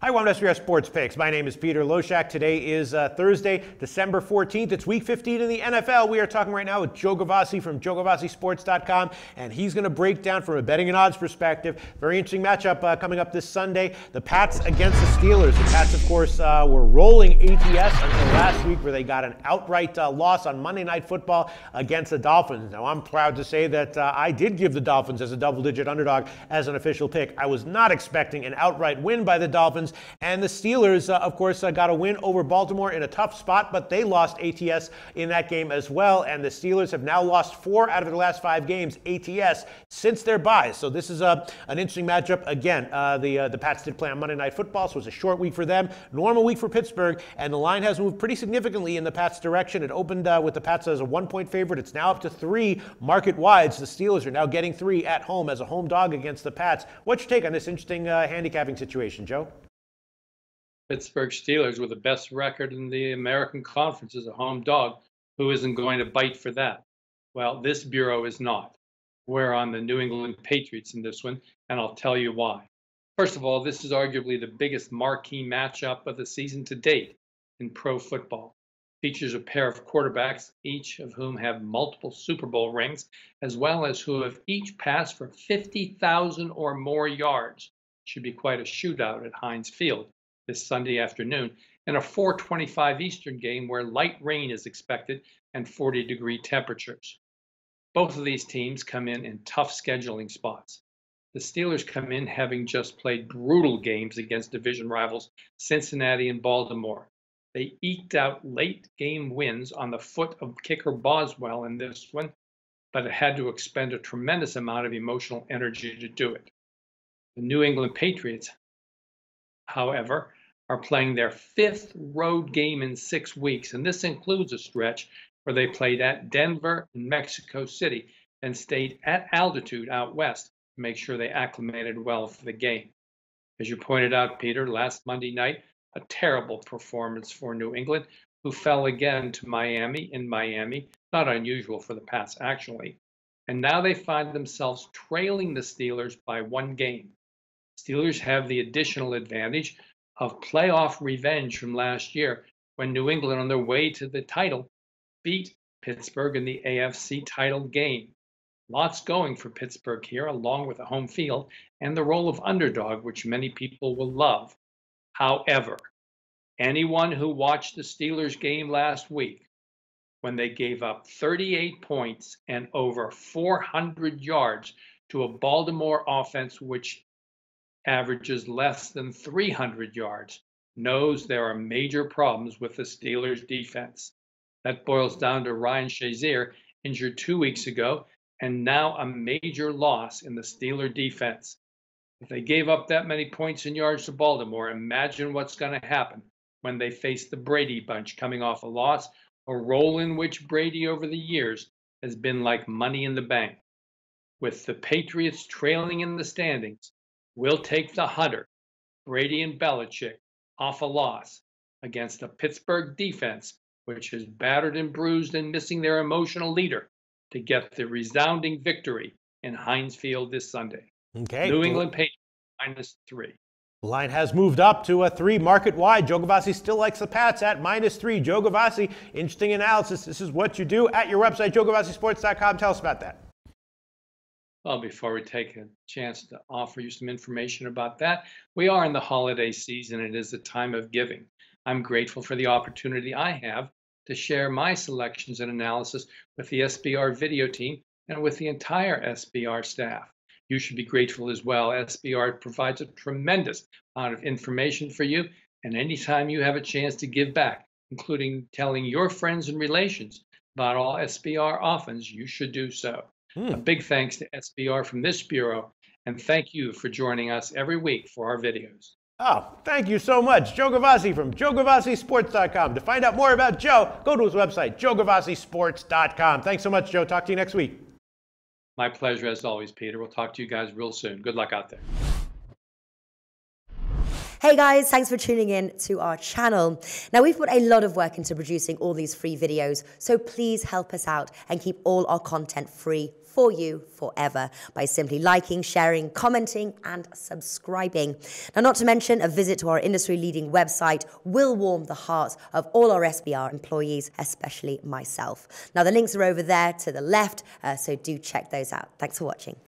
Hi, welcome to SBR Sports Picks. My name is Peter Loshak. Today is Thursday, December 14th. It's Week 15 in the NFL. We are talking right now with Joe Gavazzi from JoeGavazziSports.com, and he's going to break down from a betting and odds perspective. Very interesting matchup coming up this Sunday. The Pats against the Steelers. The Pats, of course, were rolling ATS until last week, where they got an outright loss on Monday Night Football against the Dolphins. Now, I'm proud to say that I did give the Dolphins as a double-digit underdog as an official pick. I was not expecting an outright win by the Dolphins. And the Steelers, of course, got a win over Baltimore in a tough spot, but they lost ATS in that game as well. And the Steelers have now lost 4 out of their last 5 games ATS since their bye. So this is an interesting matchup. Again, the Pats did play on Monday Night Football, so it was a short week for them. Normal week for Pittsburgh, and the line has moved pretty significantly in the Pats' direction. It opened with the Pats as a 1-point favorite. It's now up to 3 market-wide. The Steelers are now getting 3 at home as a home dog against the Pats. What's your take on this interesting handicapping situation, Joe? Pittsburgh Steelers with the best record in the American Conference as a home dog. Who isn't going to bite for that? Well, this bureau is not. We're on the New England Patriots in this one, and I'll tell you why. First of all, this is arguably the biggest marquee matchup of the season to date in pro football. Features a pair of quarterbacks, each of whom have multiple Super Bowl rings, as well as who have each passed for 50,000 or more yards. Should be quite a shootout at Heinz Field this Sunday afternoon, in a 4:25 Eastern game where light rain is expected and 40-degree temperatures. Both of these teams come in tough scheduling spots. The Steelers come in having just played brutal games against division rivals Cincinnati and Baltimore. They eked out late game wins on the foot of kicker Boswell in this one, but it had to expend a tremendous amount of emotional energy to do it. The New England Patriots, however, are playing their 5th road game in 6 weeks, and this includes a stretch where they played at Denver and Mexico City and stayed at altitude out west to make sure they acclimated well for the game. As you pointed out, Peter, last Monday night, a terrible performance for New England, who fell again to Miami in Miami, not unusual for the Pats actually, and now they find themselves trailing the Steelers by 1 game. Steelers have the additional advantage of playoff revenge from last year when New England, on their way to the title, beat Pittsburgh in the AFC title game. Lots going for Pittsburgh here, along with a home field and the role of underdog, which many people will love. However, anyone who watched the Steelers game last week, when they gave up 38 points and over 400 yards to a Baltimore offense which averages less than 300 yards, knows there are major problems with the Steelers' defense. That boils down to Ryan Shazier, injured 2 weeks ago, and now a major loss in the Steeler defense. If they gave up that many points and yards to Baltimore, imagine what's going to happen when they face the Brady bunch coming off a loss, a role in which Brady over the years has been like money in the bank. With the Patriots trailing in the standings, we'll take the hunter, Brady and Belichick, off a loss against a Pittsburgh defense which is battered and bruised and missing their emotional leader, to get the resounding victory in Heinz Field this Sunday. Okay. New England Patriots -3. The line has moved up to a 3 market wide. Joe Gavazzi still likes the Pats at -3. Joe Gavazzi, interesting analysis. This is what you do at your website, JoeGavazziSports.com. Tell us about that. Well, before we take a chance to offer you some information about that, we are in the holiday season. It is a time of giving. I'm grateful for the opportunity I have to share my selections and analysis with the SBR video team and with the entire SBR staff. You should be grateful as well. SBR provides a tremendous amount of information for you, and anytime you have a chance to give back, including telling your friends and relations about all SBR offers, you should do so. A big thanks to SBR from this bureau, and thank you for joining us every week for our videos. Oh, thank you so much. Joe Gavazzi from JoeGavazziSports.com. To find out more about Joe, go to his website, JoeGavazziSports.com. Thanks so much, Joe. Talk to you next week. My pleasure as always, Peter. We'll talk to you guys real soon. Good luck out there. Hey guys, thanks for tuning in to our channel. Now, we've put a lot of work into producing all these free videos, so please help us out and keep all our content free for you forever by simply liking, sharing, commenting, and subscribing. Now, not to mention, a visit to our industry-leading website will warm the hearts of all our SBR employees, especially myself. Now, the links are over there to the left, so do check those out. Thanks for watching.